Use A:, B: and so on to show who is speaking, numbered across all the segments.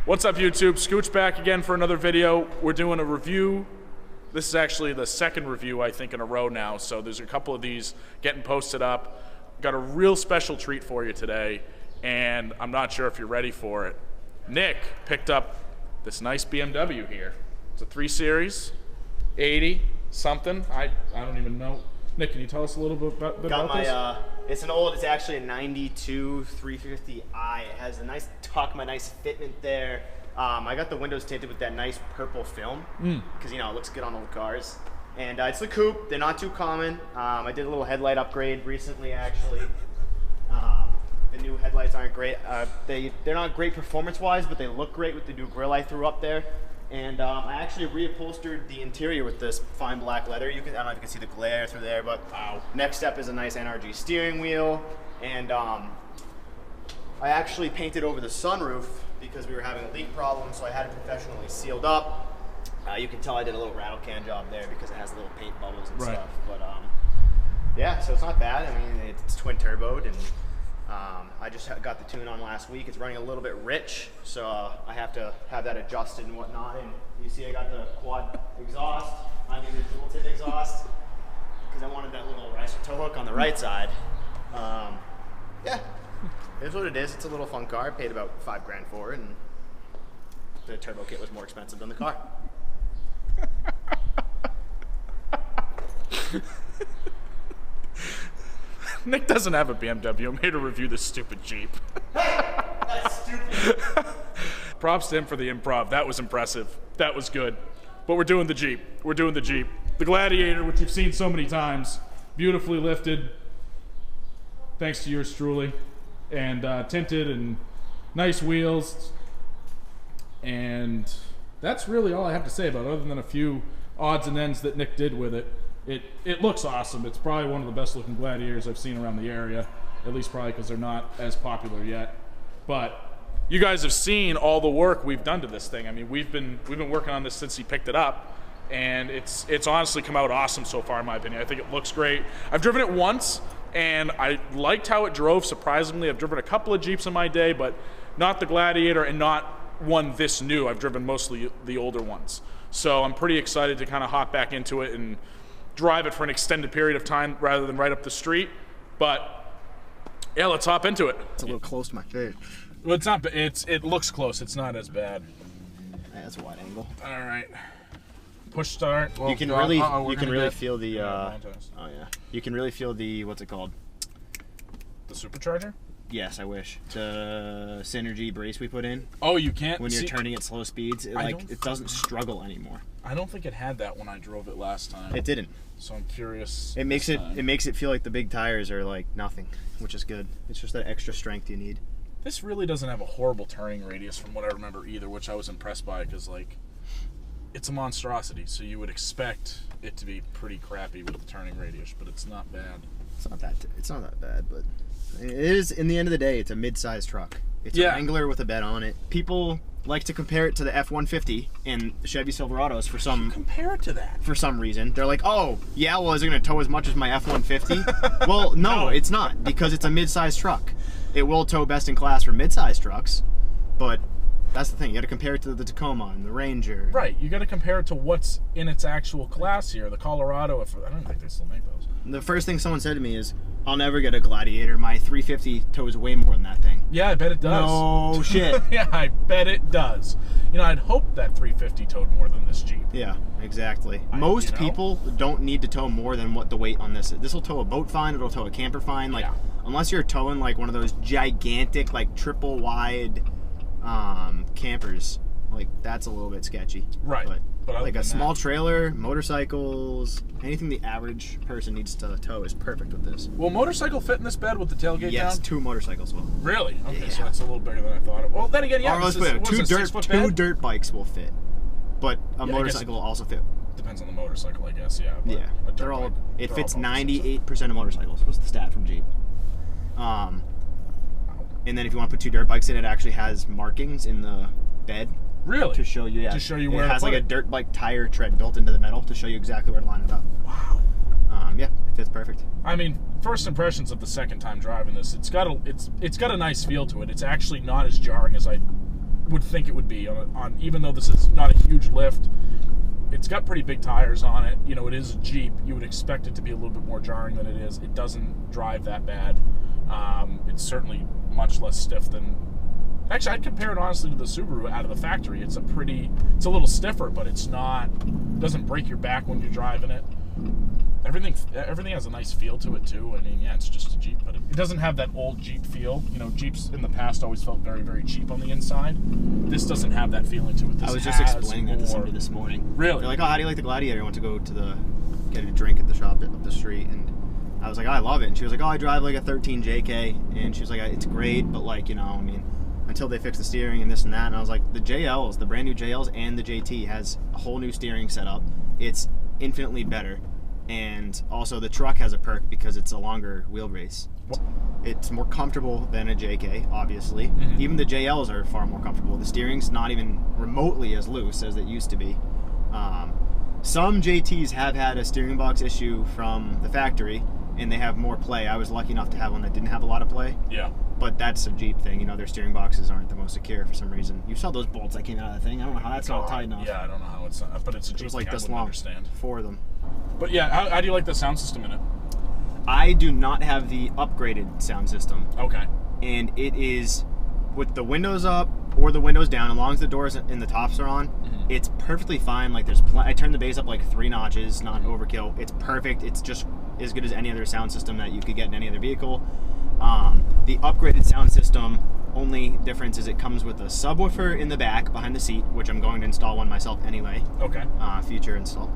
A: What's up, YouTube? Scooch back again for another video. We're doing a review. This is actually the second review, I think, in a row now, so there's a couple of these getting posted up. Got a real special treat for you today, and I'm not sure if you're ready for it. Nick picked up this nice BMW here. It's a 3 Series, 80 something. I don't even know. Nick, can you tell us a little bit about this?
B: It's actually a 92 350i. It has a nice tuck, my nice fitment there. I got the windows tinted with that nice purple film because it looks good on old cars. And it's the coupe. They're not too common. I did a little headlight upgrade recently, actually. The new headlights aren't great. They're not great performance-wise, but they look great with the new grille I threw up there. And I actually reupholstered the interior with this fine black leather. I don't know if you can see the glare through there, but next step is a nice NRG steering wheel. And I actually painted over the sunroof because we were having a leak problem, so I had it professionally sealed up. You can tell I did a little rattle can job there because it has little paint bubbles and stuff. But yeah, so it's not bad. I mean, it's twin turboed, and I just got the tune on last week. It's running a little bit rich, so I have to have that adjusted and whatnot. And you see I got the quad exhaust. I need the dual tip exhaust because I wanted that little riser tow hook on the right side. Yeah, it's what it is. It's a little fun car. I paid about $5 grand for it, and the turbo kit was more expensive than the car.
A: Nick doesn't have a BMW. I'm here to review this stupid Jeep.
B: Hey, that's stupid.
A: Props to him for the improv. That was impressive. That was good. But we're doing the Jeep. We're doing the Jeep. The Gladiator, which you've seen so many times, beautifully lifted, thanks to yours truly, and tinted and nice wheels. And that's really all I have to say about it, other than a few odds and ends that Nick did with it. It looks awesome. It's probably one of the best looking Gladiators I've seen around the area, at least probably because they're not as popular yet. But you guys have seen all the work we've done to this thing. I mean, we've been working on this since he picked it up, and it's honestly come out awesome so far, in my opinion. I think it looks great. I've driven it once, and I liked how it drove, surprisingly. I've driven a couple of Jeeps in my day, but not the Gladiator and not one this new. I've driven mostly the older ones. So I'm pretty excited to kind of hop back into it and drive it for an extended period of time rather than right up the street. But yeah, let's hop into it.
B: It's a little close to my face.
A: Well, it's not. It looks close. It's not as bad.
B: Yeah, that's a wide angle.
A: All right. Push start. Well,
B: you can really feel the. You can really feel the, what's it called?
A: The supercharger.
B: Yes, I wish. The Synergy brace we put in.
A: Oh, you can't?
B: When you're turning at slow speeds, it doesn't struggle anymore.
A: I don't think it had that when I drove it last time.
B: It didn't.
A: So I'm curious.
B: It makes it feel like the big tires are like nothing, which is good. It's just that extra strength you need.
A: This really doesn't have a horrible turning radius from what I remember either, which I was impressed by because it's a monstrosity, so you would expect it to be pretty crappy with the turning radius, but it's not bad.
B: It's not that bad, but it is. In the end of the day, it's a mid-sized truck. It's a Wrangler with a bed on it. People like to compare it to the F-150 and Chevy Silverados for some.
A: Compare it to that.
B: For some reason, they're like, oh yeah, well, is it going to tow as much as my F-150? Well, no, it's not, because it's a mid-sized truck. It will tow best in class for mid-sized trucks, but that's the thing. You got to compare it to the Tacoma and the Ranger.
A: Right. You got to compare it to what's in its actual class here. The Colorado. I don't think they still make those.
B: The first thing someone said to me is, I'll never get a Gladiator. My 350 tows way more than that thing.
A: Yeah, I bet it does.
B: No shit.
A: Yeah, I bet it does. I'd hope that 350 towed more than this Jeep.
B: Yeah, exactly. Most people don't need to tow more than what the weight on this is. This will tow a boat fine. It'll tow a camper fine. Unless you're towing one of those gigantic, triple wide campers, that's a little bit sketchy.
A: Right.
B: But like a small trailer, motorcycles, anything the average person needs to tow is perfect with this.
A: Will motorcycle fit in this bed with the tailgate down?
B: Yes, 2 motorcycles will.
A: Really? Okay, so that's a little bigger than I thought. Well, then again, yeah.
B: Two dirt bikes will fit, but a motorcycle will also fit.
A: Depends on the motorcycle, I guess. Yeah.
B: Yeah. It fits 98% of motorcycles. Was the stat from Jeep. And then if you want to put 2 dirt bikes in, it actually has markings in the bed.
A: Really?
B: To show you,
A: To show you where
B: it has a dirt bike tire tread built into the metal to show you exactly where to line it up.
A: Wow.
B: Yeah, it fits perfect.
A: I mean, first impressions of the second time driving this, it's got a nice feel to it. It's actually not as jarring as I would think it would be on even though this is not a huge lift. It's got pretty big tires on it. You know, it is a Jeep. You would expect it to be a little bit more jarring than it is. It doesn't drive that bad. It's certainly much less stiff than... Actually, I'd compare it honestly to the Subaru out of the factory. It's a little stiffer, but it doesn't break your back when you're driving it. Everything has a nice feel to it too. I mean, yeah, it's just a Jeep, but it doesn't have that old Jeep feel. You know, Jeeps in the past always felt very, very cheap on the inside. This doesn't have that feeling to it.
B: I was just explaining that to somebody this morning.
A: Really?
B: They're like, "Oh, how do you like the Gladiator?" I went to go to get a drink at the shop up the street, and I was like, "Oh, I love it." And she was like, "Oh, I drive like a 13 JK," and she was like, "It's great, but like, you know, I mean, until they fix the steering and this and that." And I was like, the JLs, the brand new JLs and the JT has a whole new steering setup. It's infinitely better. And also the truck has a perk because it's a longer wheelbase. It's more comfortable than a JK, obviously.
A: Mm-hmm.
B: Even the JLs are far more comfortable. The steering's not even remotely as loose as it used to be. Some JTs have had a steering box issue from the factory, and they have more play. I was lucky enough to have one that didn't have a lot of play.
A: Yeah.
B: But that's a Jeep thing. You know, their steering boxes aren't the most secure for some reason. You saw those bolts that came out of the thing. I don't know how that's not tight enough.
A: Yeah, I don't know how it's not, but it's a Jeep.
B: It was like
A: thing.
B: this
A: I wouldn't
B: long.
A: understand.
B: 4 of them.
A: But yeah, how do you like the sound system in it?
B: I do not have the upgraded sound system.
A: Okay.
B: And it is with the windows up or the windows down, as long as the doors and the tops are on, it's perfectly fine. Like I turned the bass up like 3 notches, not overkill. It's perfect. It's just as good as any other sound system that you could get in any other vehicle. The upgraded sound system, only difference is it comes with a subwoofer in the back behind the seat, which I'm going to install one myself anyway.
A: Okay.
B: Future install.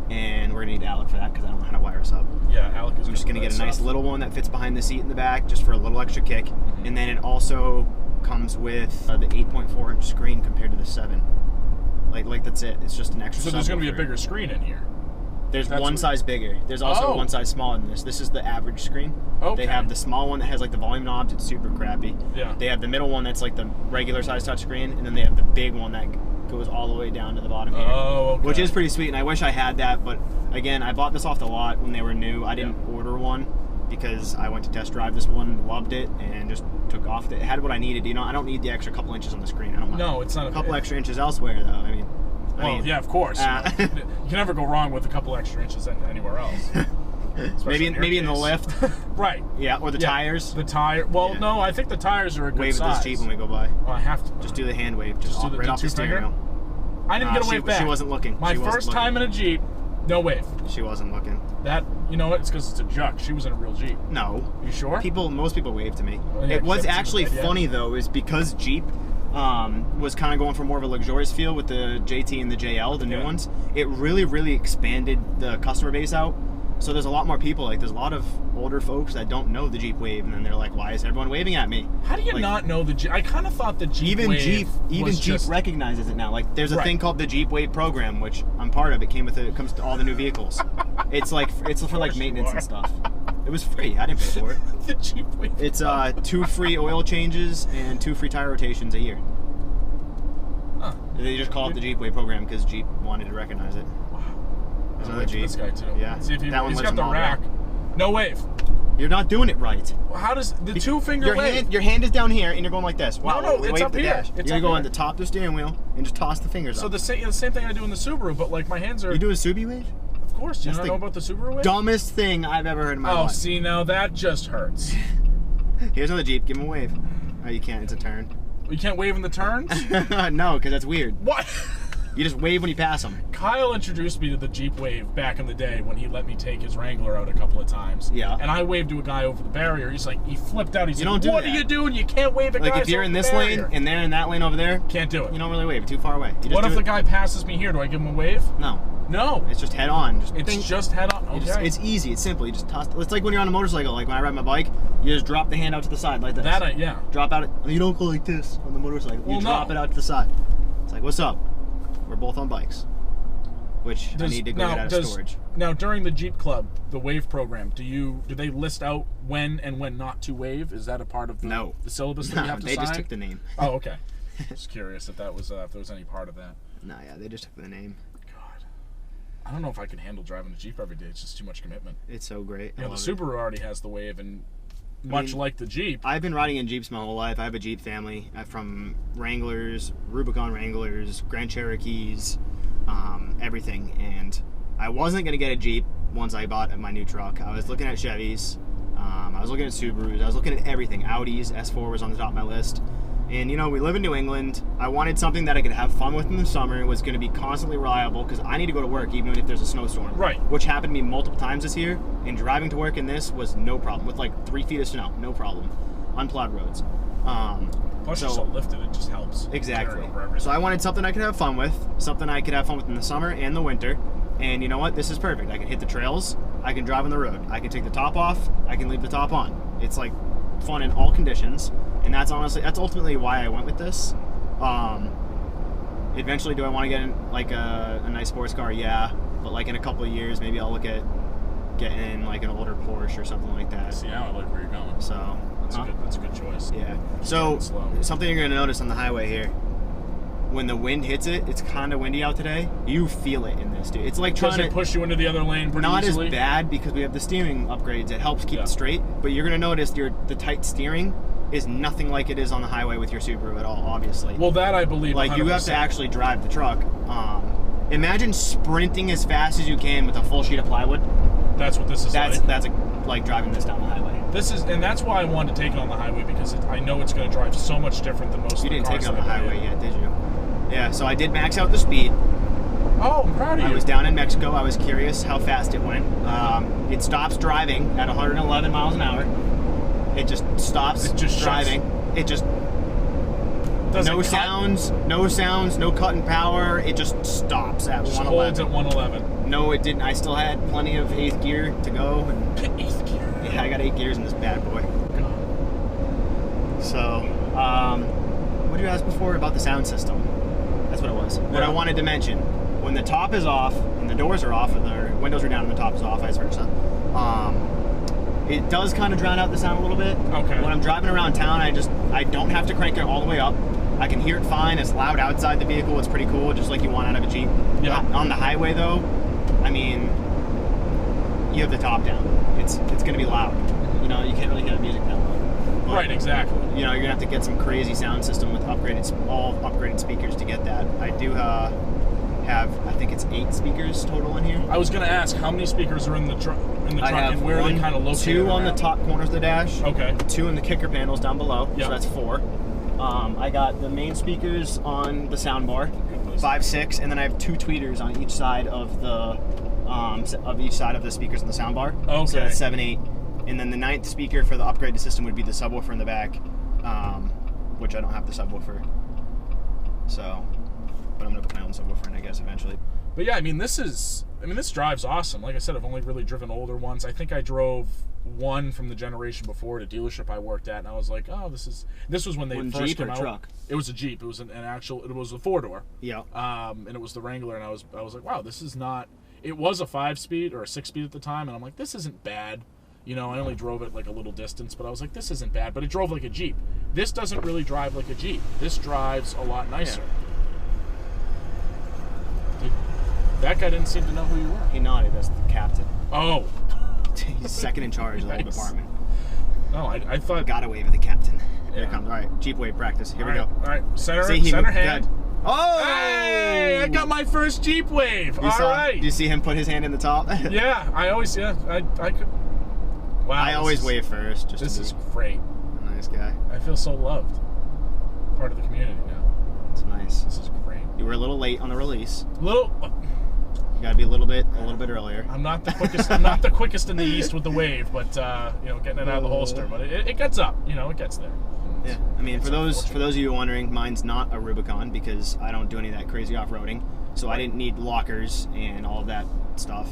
B: And we're gonna need Alec for that because I don't know how to wire us up.
A: Yeah, Alec is.
B: I'm just gonna get a nice little one that fits behind the seat in the back, just for a little extra kick. And then it also comes with the 8.4 inch screen compared to the 7. Like that's it. It's just an extra.
A: So there's gonna be a bigger screen in here.
B: There's one size bigger. There's also one size smaller than this. This is the average screen.
A: Okay.
B: They have the small one that has like the volume knobs. It's super crappy.
A: Yeah.
B: They have the middle one that's like the regular size touchscreen, and then they have the big one that goes all the way down to the bottom here.
A: Oh, okay.
B: Which is pretty sweet, and I wish I had that, but again, I bought this off the lot when they were new. I didn't order one because I went to test drive this one, loved it, and just took off. It had what I needed. You know, I don't need the extra couple inches on the screen. I don't want
A: No, it's not
B: a couple extra inches elsewhere, though. I mean,
A: yeah, of course. You can never go wrong with a couple extra inches anywhere else.
B: maybe in the lift.
A: Right.
B: Yeah, or the tires.
A: The tire. Well, no, I think the tires are a good
B: wave
A: size.
B: at this Jeep when we go by.
A: Well, I have to.
B: Just do the hand wave. Just
A: do the
B: right off the steering wheel.
A: I didn't get a wave back.
B: She wasn't looking.
A: My first time in a Jeep, no wave.
B: She wasn't looking.
A: That, you know what? It's because it's a Juck. She was in a real Jeep.
B: No.
A: You sure?
B: Most people waved to me.
A: Well, yeah,
B: it was actually funny though, is because Jeep was kind of going for more of a luxurious feel with the JT and the JL, the new ones. It really, really expanded the customer base out. So there's a lot more people. Like, there's a lot of older folks that don't know the Jeep Wave, and then they're like, "Why is everyone waving at me?"
A: How do you not know the Jeep? I kind of thought the Jeep Wave
B: even Jeep recognizes it now. Like, there's a thing called the Jeep Wave program, which I'm part of. It comes to all the new vehicles. It's for like maintenance and stuff. It was free. I didn't pay for it.
A: The Jeep Wave.
B: It's 2 free oil changes and 2 free tire rotations a year.
A: Huh.
B: They just call it the Jeep Wave program because Jeep wanted to recognize it.
A: There's another Jeep. This guy too.
B: Yeah.
A: See if he's
B: got
A: the rack. No wave.
B: You're not doing it right.
A: Well, how does the 2-finger wave?
B: Your hand is down here and you're going like this.
A: Wow, no, it's up here.
B: You're gonna go on the top of the steering wheel and just toss the fingers up.
A: So the same thing I do in the Subaru, but like my hands are.
B: You do a Subi wave?
A: Of course. Do you not know about the Subaru wave?
B: Dumbest thing I've ever heard in my life.
A: Oh, see, now that just hurts.
B: Here's another Jeep. Give him a wave. Oh, you can't. It's a turn.
A: You can't wave in the turns?
B: No, because that's weird.
A: What?
B: You just wave when you pass them.
A: Kyle introduced me to the Jeep Wave back in the day when he let me take his Wrangler out a couple of times.
B: Yeah.
A: And I waved to a guy over the barrier. He's like, he flipped out. He's like,
B: what
A: are you doing? You can't wave at guys
B: Like, if you're in this
A: over the
B: lane
A: barrier.
B: and they're in that lane over there,
A: can't do it.
B: You don't really wave. Too far away. You just
A: what if the guy passes me here? Do I give him a wave?
B: No.
A: No.
B: It's just head on.
A: Just head on. Okay.
B: It's easy. It's simple. You just toss. It's like when you're on a motorcycle. Like when I ride my bike, you just drop the hand out to the side like this.
A: Yeah.
B: Drop out. You don't go like this on the motorcycle. You drop it out to the side. It's like, what's up? We're both on bikes. Which I need to go get out of storage.
A: Now, during the Jeep Club, the wave program, do they list out when and when not to wave? Is that a part of the syllabus that you have to sign?
B: They just took the name.
A: Oh, okay. Just curious if there was any part of that.
B: No, yeah, they just took the name.
A: God, I don't know if I can handle driving a Jeep every day. It's just too much commitment.
B: It's so great.
A: You know, the Subaru already has the wave, and much like the Jeep.
B: I've been riding in Jeeps my whole life. I have a Jeep family from Wranglers, Rubicon Wranglers, Grand Cherokees, everything. And I wasn't going to get a Jeep once I bought my new truck. I was looking at Chevys. I was looking at Subarus. I was looking at everything. Audis, S4 was on the top of my list. And, you know, we live in New England. I wanted something that I could have fun with in the summer. It was going to be constantly reliable because I need to go to work even if there's a snowstorm.
A: Right.
B: Which happened to me multiple times this year. And driving to work in this was no problem. With like 3 feet of snow, no problem. Unplowed roads.
A: Plus, you're so lifted, it just helps.
B: Exactly. So I wanted something I could have fun with. Something I could have fun with in the summer and the winter. And you know what? This is perfect. I can hit the trails. I can drive on the road. I can take the top off. I can leave the top on. It's like fun in all conditions. And that's ultimately why I went with this. Eventually, do I want to get in like a nice sports car? Yeah. But like in a couple of years, maybe I'll look at getting like an older Porsche or something like that.
A: See, now I like where you're going.
B: So
A: that's a good choice.
B: Yeah. So something you're going to notice on the highway here. When the wind hits it, it's kind of windy out today. You feel it in this, dude. It's like trying to
A: push you into the other lane pretty easily.
B: Not as bad because we have the steering upgrades. It helps keep it straight. But you're gonna notice the tight steering is nothing like it is on the highway with your Subaru at all. Obviously.
A: Well, that I believe.
B: Like
A: 100%.
B: You have to actually drive the truck. Imagine sprinting as fast as you can with a full sheet of plywood.
A: That's what this is like.
B: That's like driving this down the highway.
A: And that's why I wanted to take it on the highway because I know it's going to drive so much different than most of the cars.
B: You didn't take it on the highway yet, did you? Yeah, so I did max out the speed.
A: Oh, I'm proud of you.
B: I was down in Mexico. I was curious how fast it went. It stops driving at 111 miles an hour. It just stops driving. It just no sounds, no cut in power. It just stops at 111.
A: Holds at 111.
B: No, it didn't. I still had plenty of 8th gear to go. And
A: 8th gear?
B: Yeah, I got 8 gears in this bad boy. So, what did you ask before about the sound system? That's what it was. What I wanted to mention, when the top is off and the doors are off and the windows are down and the top is off, vice versa, it does kind of drown out the sound a little bit.
A: Okay.
B: When I'm driving around town, I don't have to crank it all the way up. I can hear it fine. It's loud outside the vehicle. It's pretty cool, just like you want out of a Jeep.
A: Yeah.
B: On the highway, though, I mean, you have the top down. It's going to be loud. You know, you can't really hear the music that loud. But,
A: right, exactly.
B: You know, you're gonna have to get some crazy sound system with all upgraded speakers to get that. I do have, I think it's 8 speakers total in here.
A: I was gonna ask how many speakers are in the truck, and where are they kind of located?
B: 2 on the top corners of the dash.
A: Okay.
B: 2 in the kicker panels down below.
A: Yep.
B: So that's 4. I got the main speakers on the sound bar, 5, 6, and then I have 2 tweeters on each side of the speakers on the sound bar.
A: Okay.
B: So that's 7, 8. And then the 9th speaker for the upgraded system would be the subwoofer in the back, which I don't have the subwoofer. So, but I'm gonna put my own subwoofer in, I guess, eventually.
A: But yeah, this drives awesome. Like I said, I've only really driven older ones. I think I drove one from the generation before at a dealership I worked at, and I was like, oh, this was when they first
B: Jeep
A: came
B: or
A: out.
B: Truck?
A: It was a Jeep. It was it was a 4-door.
B: Yeah.
A: And it was the Wrangler, and I was like, wow, this is not. It was a 5-speed or a 6-speed at the time, and I'm like, this isn't bad. You know, I only drove it like a little distance, but I was like, this isn't bad. But it drove like a Jeep. This doesn't really drive like a Jeep. This drives a lot nicer. Yeah. That guy didn't seem to know who you were.
B: He nodded. That's the captain.
A: Oh.
B: He's second in charge of the whole department.
A: No, I thought.
B: Gotta wave at the captain. Here
A: Yeah.
B: it comes. All right, Jeep wave practice. Here we go.
A: All right, center hand.
B: Good. Oh!
A: Hey, I got my first Jeep wave. All right.
B: Do you see him put his hand in the top?
A: Yeah, I could. Wow.
B: I always wave first.
A: This is great.
B: Nice guy.
A: I feel so loved. Part of the community now.
B: It's nice.
A: This is great.
B: You were a little late on the release.
A: You
B: gotta be a little bit earlier.
A: I'm not the quickest. I'm not the quickest in the East with the wave, but getting it out of the holster. But it gets up. It gets there.
B: Yeah. I mean, for those of you wondering, mine's not a Rubicon because I don't do any of that crazy off-roading, so I didn't need lockers and all of that stuff.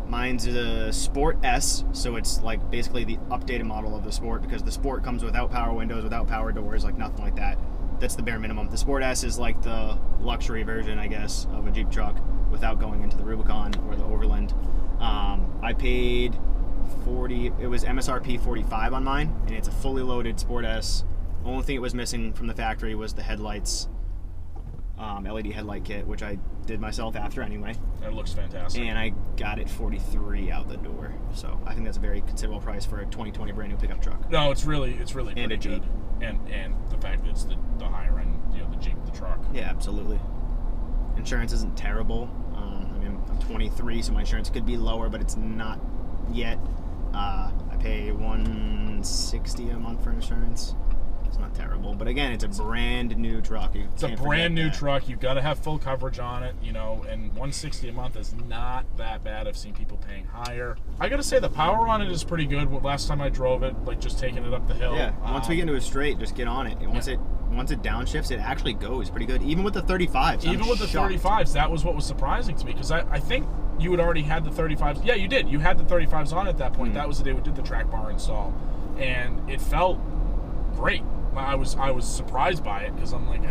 B: Mine's a Sport S, so it's like basically the updated model of the Sport because the Sport comes without power windows, without power doors, like nothing like that. That's the bare minimum. The Sport S is like the luxury version, I guess, of a Jeep truck without going into the Rubicon or the Overland. I paid it was MSRP 45 on mine, and it's a fully loaded Sport S. The only thing it was missing from the factory was the headlights. LED headlight kit, which I did myself after anyway.
A: It looks fantastic.
B: And I got it $43 out the door. So I think that's a very considerable price for a 2020 brand new pickup truck.
A: No, it's really
B: And a
A: pretty
B: Jeep.
A: good. And the fact that it's the higher end, the Jeep, the truck.
B: Yeah, absolutely. Insurance isn't terrible. I mean, I'm 23, so my insurance could be lower, but it's not yet. I pay $160 a month for insurance. It's not terrible, but again, it's a brand new truck.
A: It's a brand new truck. You've got to have full coverage on it, and $160 a month is not that bad. I've seen people paying higher. I got to say the power on it is pretty good. Last time I drove it, like just taking it up the hill.
B: Yeah, once we get into a straight, just get on it. And once it downshifts, it actually goes pretty good. Even with the 35s.
A: Even with the 35s, that was what was surprising to me, because I think you had already had the 35s. Yeah, you did. You had the 35s on at that point. That was the day we did the track bar install, and it felt great. I was surprised by it, because I'm like,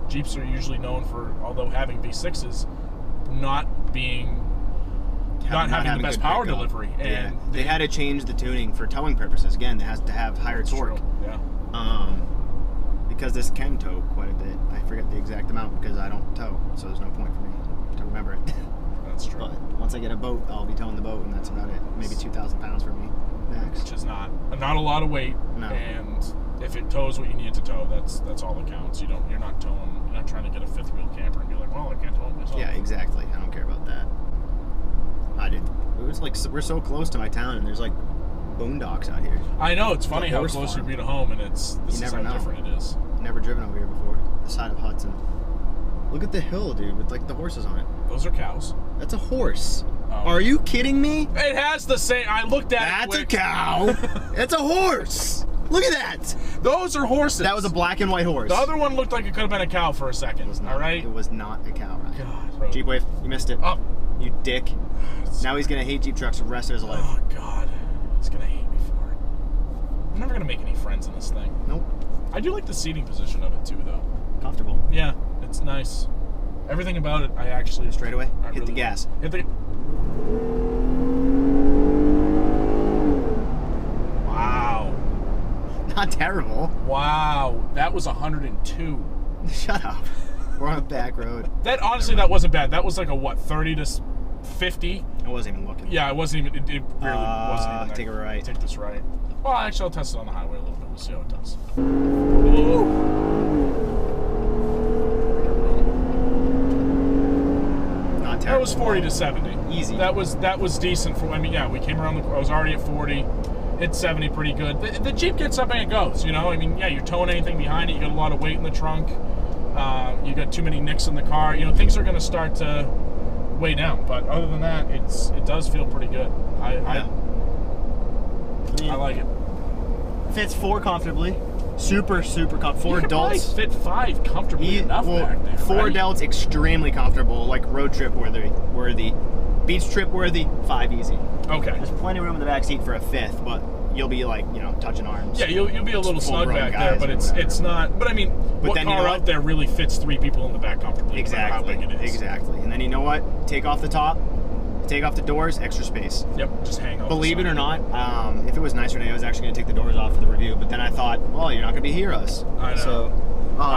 A: Jeeps are usually known for, although having V6s, not having the best power delivery. And
B: they had to change the tuning for towing purposes. Again, it has to have higher torque.
A: True. Yeah.
B: Because this can tow quite a bit. I forget the exact amount because I don't tow, so there's no point for me to remember it.
A: That's true.
B: But once I get a boat, I'll be towing the boat, and that's about it. Maybe 2,000 pounds for me max.
A: Which is not a lot of weight.
B: No.
A: And if it tows what you need to tow, that's all that counts. You're not trying to get a fifth wheel camper and be like, well, I can't tow it myself.
B: Yeah, exactly. I don't care about that. It was like, we're so close to my town, and there's like boondocks out here.
A: I know, it's funny how close you be to home, and this is how different it is.
B: Never driven over here before. The side of Hudson. Look at the hill, dude, with like the horses on it.
A: Those are cows.
B: That's a horse.
A: Oh.
B: Are you kidding me?
A: It has the same. I looked at it.
B: That's a cow. That's a horse. Look at that.
A: Those are horses.
B: That was a black and white horse.
A: The other one looked like it could have been a cow for a second.
B: It was not,
A: all right?
B: It was not a cow.
A: God.
B: Jeep wave. You missed it.
A: Oh.
B: You dick. Now he's going to hate Jeep trucks the rest of his life.
A: Oh, God. He's going to hate me for it. I'm never going to make any friends in this thing.
B: Nope.
A: I do like the seating position of it, too, though.
B: Comfortable.
A: Yeah, it's nice. Everything about it, I actually...
B: Straight away.
A: I
B: Hit
A: really
B: the gas.
A: Hit the... Wow.
B: Not terrible.
A: Wow. That was 102.
B: Shut up. We're on a back road.
A: That, honestly, that wasn't bad. That was like a, what, 30 to 50?
B: I wasn't even looking.
A: Yeah, it wasn't even... It really wasn't even...
B: Take a right.
A: Take this right. Well, actually, I'll test it on the highway a little bit. We'll see how it does. Ooh. That was 40 to 70.
B: Easy.
A: That was decent for. I mean, yeah, we came around the. I was already at 40. Hit 70 pretty good. The Jeep gets up and it goes. I mean, yeah, you're towing anything behind it. You got a lot of weight in the trunk. You got too many nicks in the car. Things are going to start to weigh down. But other than that, it does feel pretty good. I like it.
B: Fits 4 comfortably. Super comfortable. 4
A: you
B: adults.
A: Fit 5 comfortably enough back there.
B: 4
A: right?
B: adults extremely comfortable, like road trip worthy, beach trip worthy. 5 easy.
A: Okay.
B: There's plenty of room in the back seat for a 5th, but you'll be like touching arms.
A: Yeah, you'll be a little snug back there, but it's not. But I mean, what car out there really fits 3 people in the back comfortably?
B: Exactly.
A: No matter how big it is.
B: Exactly. And then you know what? Take off the top. Take off the doors, extra space.
A: Yep, just hang on.
B: Believe it or not, if it was nicer today, I was actually going to take the doors off for the review. But then I thought, well, you're not going to hear us.
A: I know.
B: So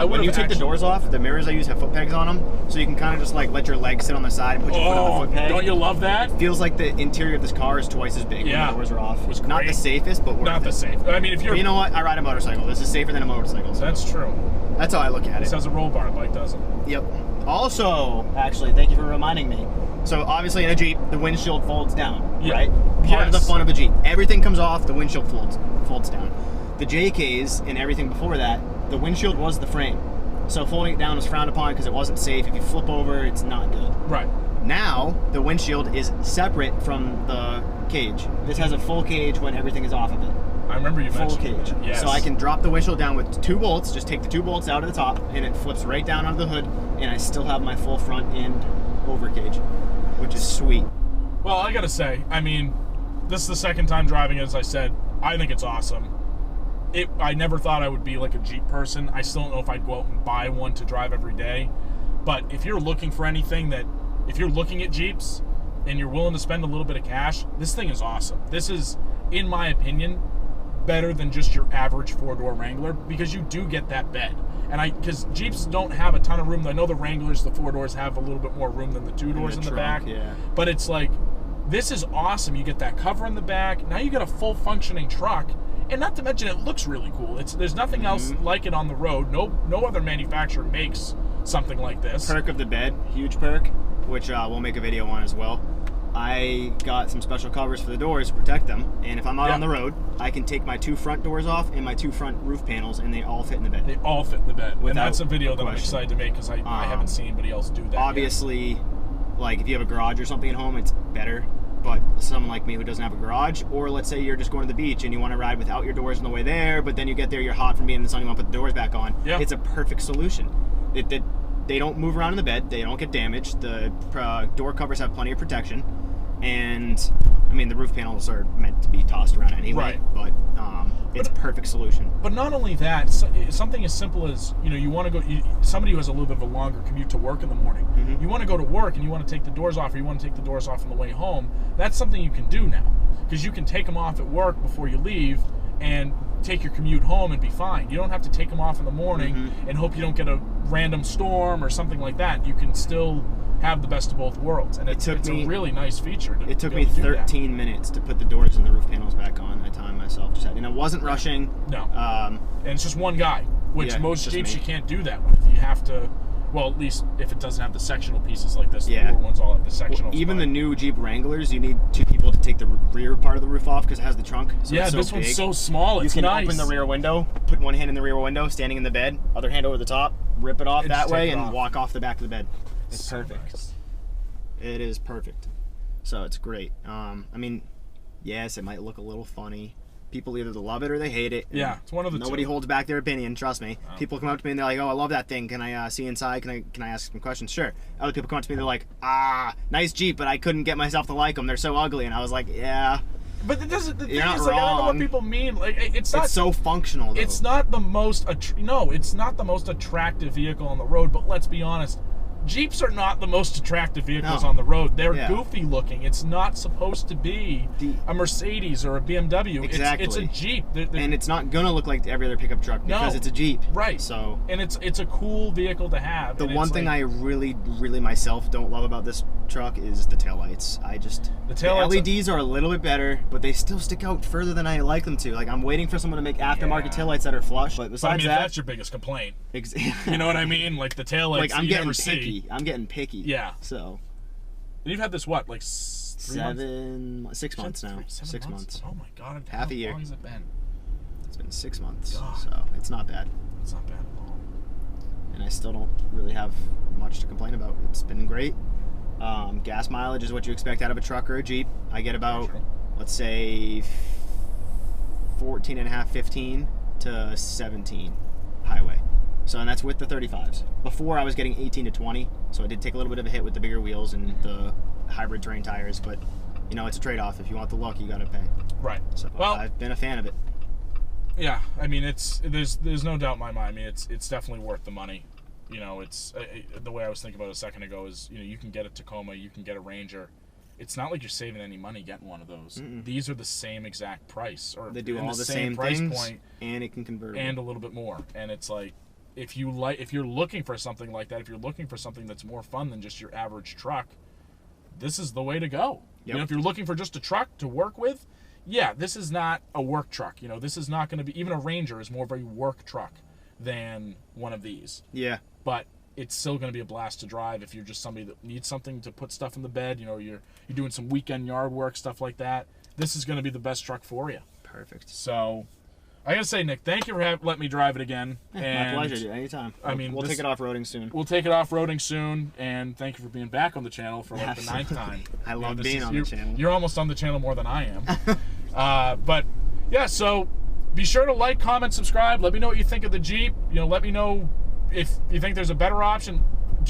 B: when you take the doors off, the mirrors I use have foot pegs on them, so you can kind of just like let your legs sit on the side and put your foot on the foot peg.
A: Don't you love that?
B: It feels like the interior of this car is twice as big when the doors are off.
A: It was
B: not
A: great.
B: the safest, but worth
A: not the safest. I mean, if you're...
B: But you know what? I ride a motorcycle. This is safer than a motorcycle. So
A: that's true.
B: That's how I look at it.
A: This has a roll bar, bike doesn't.
B: Yep. Also, actually, thank you for reminding me. So obviously in a Jeep, the windshield folds down, right? Part of the fun of a Jeep. Everything comes off, the windshield folds down. The JKs and everything before that, the windshield was the frame. So folding it down was frowned upon because it wasn't safe. If you flip over, it's not good.
A: Right.
B: Now, the windshield is separate from the cage. This has a full cage when everything is off of it.
A: I remember you mentioned
B: full cage.
A: That. Yes.
B: So I can drop the windshield down with 2 bolts, just take the 2 bolts out of the top, and it flips right down onto the hood, and I still have my full front end over cage, which is sweet.
A: Well, I gotta say, I mean, this is the second time driving it, as I said. I think it's awesome. I never thought I would be like a Jeep person. I still don't know if I'd go out and buy one to drive every day. But if you're looking for anything if you're looking at Jeeps and you're willing to spend a little bit of cash, this thing is awesome. This is, in my opinion, better than just your average 4-door Wrangler because you do get that bed. And because Jeeps don't have a ton of room. I know the Wranglers, the 4 doors, have a little bit more room than the 2 doors in the back.
B: Yeah.
A: But it's like, this is awesome. You get that cover in the back. Now you get a full functioning truck. And not to mention, it looks really cool. There's nothing else like it on the road. No other manufacturer makes something like this.
B: Perk of the bed, huge perk, which we'll make a video on as well. I got some special covers for the doors to protect them, and if I'm out on the road, I can take my 2 front doors off and my 2 front roof panels, and they all fit in the bed.
A: They all fit in the bed. And that's a video that I'm excited to make because I haven't seen anybody else do that
B: Obviously, like if you have a garage or something at home, it's better. But someone like me who doesn't have a garage, or let's say you're just going to the beach and you want to ride without your doors on the way there, but then you get there, you're hot from being in the sun, you want to put the doors back on, it's a perfect solution. They don't move around in the bed, they don't get damaged, the door covers have plenty of protection, and I mean the roof panels are meant to be tossed around anyway, but it's a perfect solution.
A: But not only that, something as simple as, you want to go, somebody who has a little bit of a longer commute to work in the morning, you want to go to work and you want to take the doors off, or you want to take the doors off on the way home, that's something you can do now. Because you can take them off at work before you leave and take your commute home and be fine. You don't have to take them off in the morning and hope you don't get a random storm or something like that. You can still have the best of both worlds, and it's a really nice feature.
B: It took me 13 minutes to put the doors and the roof panels back on. I timed myself, and I wasn't rushing.
A: No, and it's just one guy, which most Jeeps you can't do that with. You have to, well, at least if it doesn't have the sectional pieces like this, the newer ones all have the sectional.
B: Even the new Jeep Wranglers, you need 2 people to take the rear part of the roof off because it has the trunk. So it's so
A: this
B: big.
A: One's so small. It's
B: you can
A: nice.
B: Open the rear window, put one hand in the rear window, standing in the bed, other hand over the top, rip it off that way, and walk off the back of the bed. It's perfect. Nice. It is perfect. So it's great. I mean, yes, it might look a little funny. People either love it or they hate it.
A: Yeah, it's one of the
B: Nobody holds back their opinion, trust me. People come up to me and they're like, oh, I love that thing. Can I see inside? Can I ask some questions? Sure. Other people come up to me and they're like, nice Jeep, but I couldn't get myself to like them. They're so ugly. And I was like, yeah.
A: But the thing is,
B: like,
A: I don't know what people mean. Like, it's
B: so functional, though.
A: It's not the most, it's not the most attractive vehicle on the road, but let's be honest. Jeeps are not the most attractive vehicles on the road. They're goofy looking. It's not supposed to be a Mercedes or a BMW.
B: Exactly.
A: It's a Jeep.
B: And it's not going to look like every other pickup truck because it's a Jeep.
A: Right.
B: So,
A: and it's a cool vehicle to have.
B: The one thing I really myself don't love about this truck is the taillights. The LEDs are a little bit better, but they still stick out further than I like them to. Like, I'm waiting for someone to make aftermarket taillights that are flush. But besides
A: that's your biggest complaint. You know what I mean? Like the taillights.
B: Like, I'm getting picky.
A: See.
B: I'm getting picky.
A: Yeah.
B: So.
A: And you've had this what, like
B: 6 months now. 6 months.
A: Oh my God!
B: Half a year.
A: How long has it been?
B: It's been 6 months.
A: God.
B: So it's not bad.
A: It's not bad at all.
B: And I still don't really have much to complain about. It's been great. Gas mileage is what you expect out of a truck or a Jeep. I get about, let's say, 14 and a half, 15 to 17 highway. So, and that's with the 35s. Before I was getting 18 to 20, so I did take a little bit of a hit with the bigger wheels and the hybrid terrain tires, but it's a trade-off. If you want the look, you got to pay.
A: Right.
B: So, well, I've been a fan of it.
A: Yeah, I mean, there's no doubt in my mind. I mean, it's definitely worth the money. It's the way I was thinking about it a second ago is, you can get a Tacoma, you can get a Ranger. It's not like you're saving any money getting one of those. These are the same exact price, or
B: they do all the same
A: price
B: things,
A: point,
B: and it can convert
A: and a little bit more. And it's like, if you're looking for something like that, if you're looking for something that's more fun than just your average truck, this is the way to go.
B: Yep.
A: If you're looking for just a truck to work with, this is not a work truck. This is not going to be, even a Ranger is more of a work truck than one of these.
B: Yeah.
A: But it's still going to be a blast to drive if you're just somebody that needs something to put stuff in the bed. You're doing some weekend yard work, stuff like that. This is going to be the best truck for you.
B: Perfect.
A: So, I got to say, Nick, thank you for letting me drive it again.
B: And my pleasure, dude. Anytime. We'll take it off-roading soon.
A: We'll take it off-roading soon, and thank you for being back on the channel for like the 9th time.
B: I love being on the channel.
A: You're almost on the channel more than I am. But, yeah, so be sure to like, comment, subscribe. Let me know what you think of the Jeep. Let me know if you think there's a better option.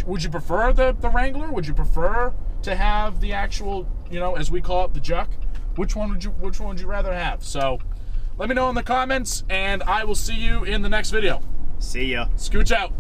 A: Would you prefer the Wrangler? Would you prefer to have the actual, as we call it, the Juck? Which one would you rather have? So let me know in the comments, and I will see you in the next video.
B: See ya.
A: Scooch out.